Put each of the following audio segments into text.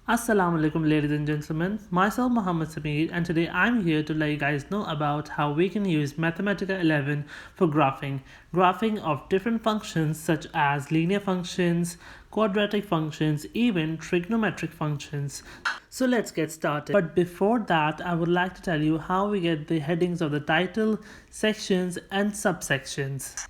Assalamu alaikum, ladies and gentlemen. Myself Muhammad Sameer, and today I'm here to let you guys know about how we can use Mathematica 11 for graphing of different functions such as linear functions, quadratic functions, even trigonometric functions. So let's get started. But before that, I would like to tell you how we get the headings of the title, sections, and subsections.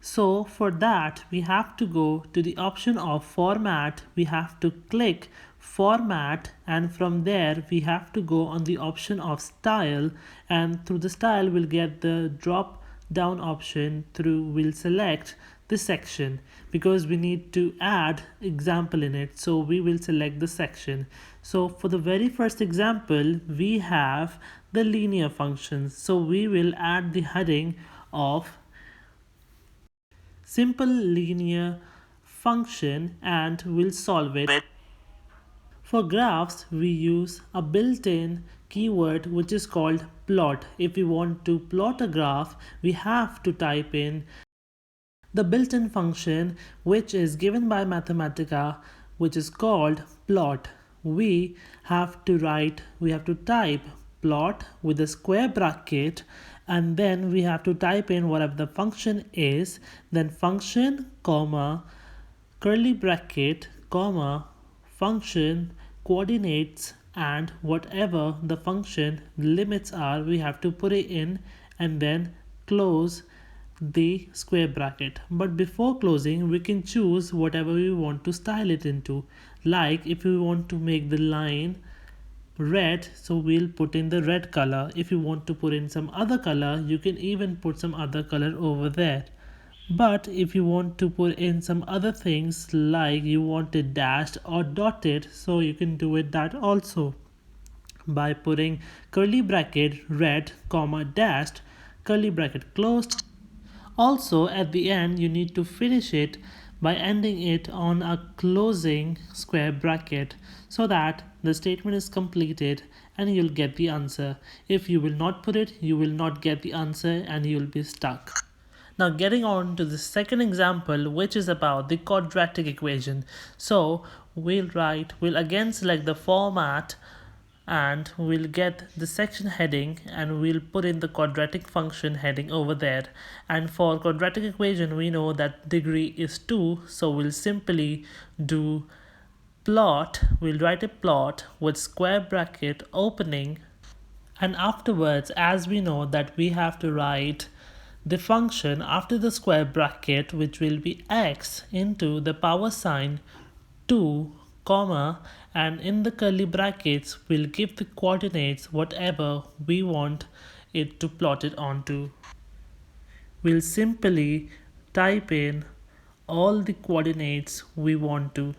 So for that, we have to go to the option of format. We have to click format, and from there we have to go on the option of style, and through the style we'll get the drop down option. We'll select the section because we need to add example in it, so we will select the section. So for the very first example we have the linear functions, so we will add the heading of simple linear function and we'll solve it. For graphs, we use a built-in keyword which is called plot. If we want to plot a graph, we have to type in the built-in function which is given by Mathematica, which is called plot. We have to type plot with a square bracket, and then we have to type in whatever the function is, then function comma curly bracket comma function coordinates, and whatever the function limits are we have to put it in, and then close the square bracket. But before closing we can choose whatever we want to style it into. Like if we want to make the line red, so we'll put in the red color. If you want to put in some other color, you can even put some other color over there. But if you want to put in some other things, like you want it dashed or dotted, so you can do it that also by putting curly bracket red comma dashed curly bracket closed. Also at the end you need to finish it by ending it on a closing square bracket so that the statement is completed and you'll get the answer. If you will not put it, you will not get the answer and you'll be stuck. Now getting on to the second example, which is about the quadratic equation. So we'll again select the format, and we'll get the section heading and we'll put in the quadratic function heading over there. And for quadratic equation we know that degree is 2, so we'll simply do plot. We'll write a plot with square bracket opening, and afterwards, as we know that we have to write the function after the square bracket, which will be x into the power sign 2 comma, and in the curly brackets we'll give the coordinates whatever we want it to plot it onto. We'll simply type in all the coordinates we want to.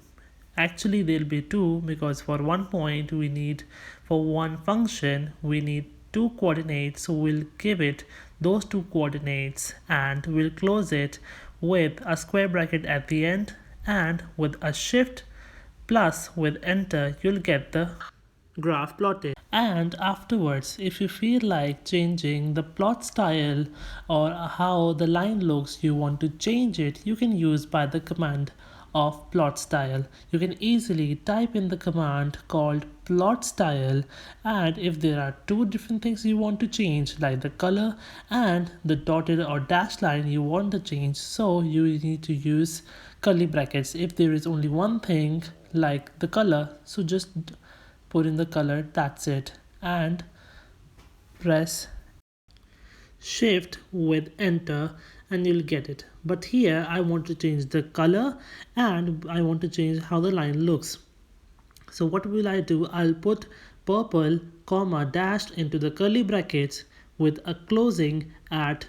Actually there'll be two, because for one point we need, for one function we need two coordinates, so we'll give it those two coordinates and we'll close it with a square bracket at the end, and with a shift plus with enter you'll get the graph plotted. And afterwards, if you feel like changing the plot style or how the line looks, you want to change it, you can use by the command of plot style. You can easily type in the command called plot style, and if there are two different things you want to change, like the color and the dotted or dashed line you want to change, so you need to use curly brackets. If there is only one thing like the color, so just put in the color, that's it, and press shift with enter and you'll get it. But here I want to change the color and I want to change how the line looks. So what will I do? I'll put purple comma dashed into the curly brackets with a closing at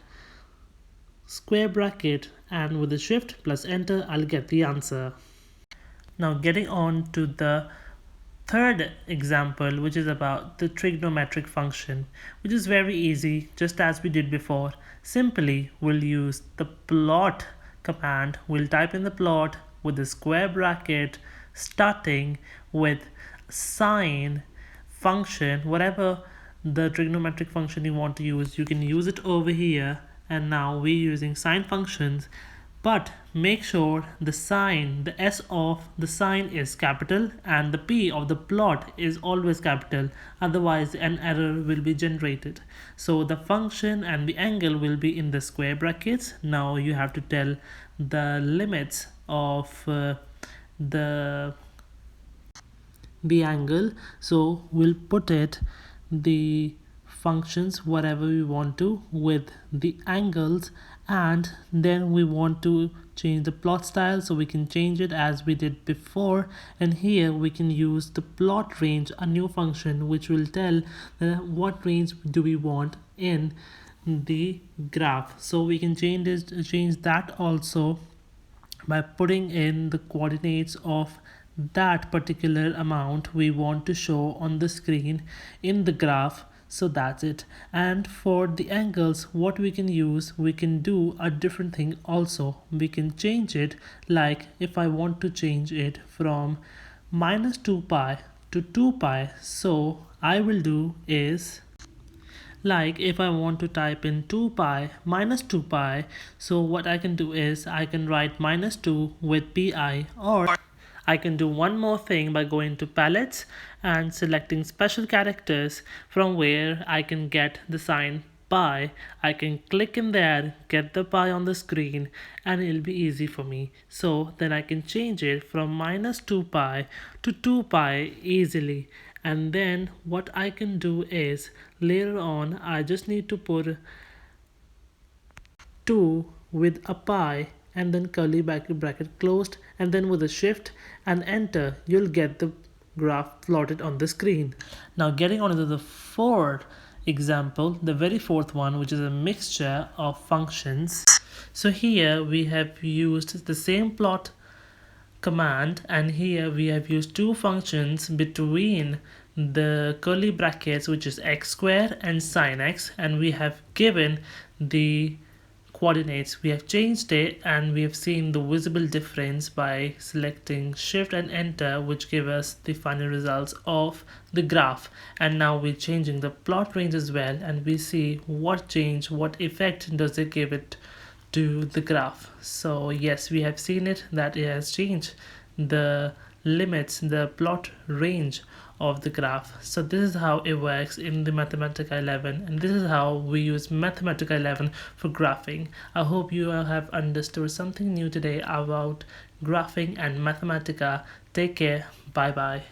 square bracket, and with the shift plus enter I'll get the answer. Now getting on to the third example, which is about the trigonometric function, which is very easy, just as we did before. Simply we'll use the plot command. We'll type in the plot with the square bracket starting with sine function, whatever the trigonometric function you want to use, you can use it over here. And now we're using sine functions But make sure the sign, the S of the sign is capital and the P of the plot is always capital, otherwise an error will be generated. So the function and the angle will be in the square brackets. Now you have to tell the limits of the the angle. So we'll put it the functions whatever we want to with the angles, and then we want to change the plot style, so we can change it as we did before. And here we can use the plot range, a new function which will tell what range do we want in the graph. So we can change that also by putting in the coordinates of that particular amount we want to show on the screen in the graph. So that's it. And for the angles, what we can use, we can do a different thing also. We can change it, like if I want to change it from minus 2 pi to 2 pi, so I will do is, like if I want to type in 2 pi minus 2 pi, so what I can do is I can write minus 2 with pi, or I can do one more thing by going to palettes and selecting special characters, from where I can get the sign pi. I can click in there, get the pi on the screen, and it'll be easy for me. So then I can change it from minus 2 pi to 2 pi easily. And then what I can do is later on I just need to put 2 with a pi and then curly bracket closed, and then with a shift and enter you'll get the graph plotted on the screen. Now getting on to the fourth example, the very fourth one, which is a mixture of functions. So here we have used the same plot command, and here we have used two functions between the curly brackets, which is x squared and sine x, and we have given the coordinates. We have changed it and we have seen the visible difference by selecting shift and enter, which give us the final results of the graph. And now we're changing the plot range as well, and we see what change, what effect does it give it to the graph. So yes, we have seen it that it has changed the limits, the plot range of the graph. So this is how it works in the Mathematica 11, and this is how we use Mathematica 11 for graphing. I hope you have understood something new today about graphing and Mathematica. Take care. Bye bye.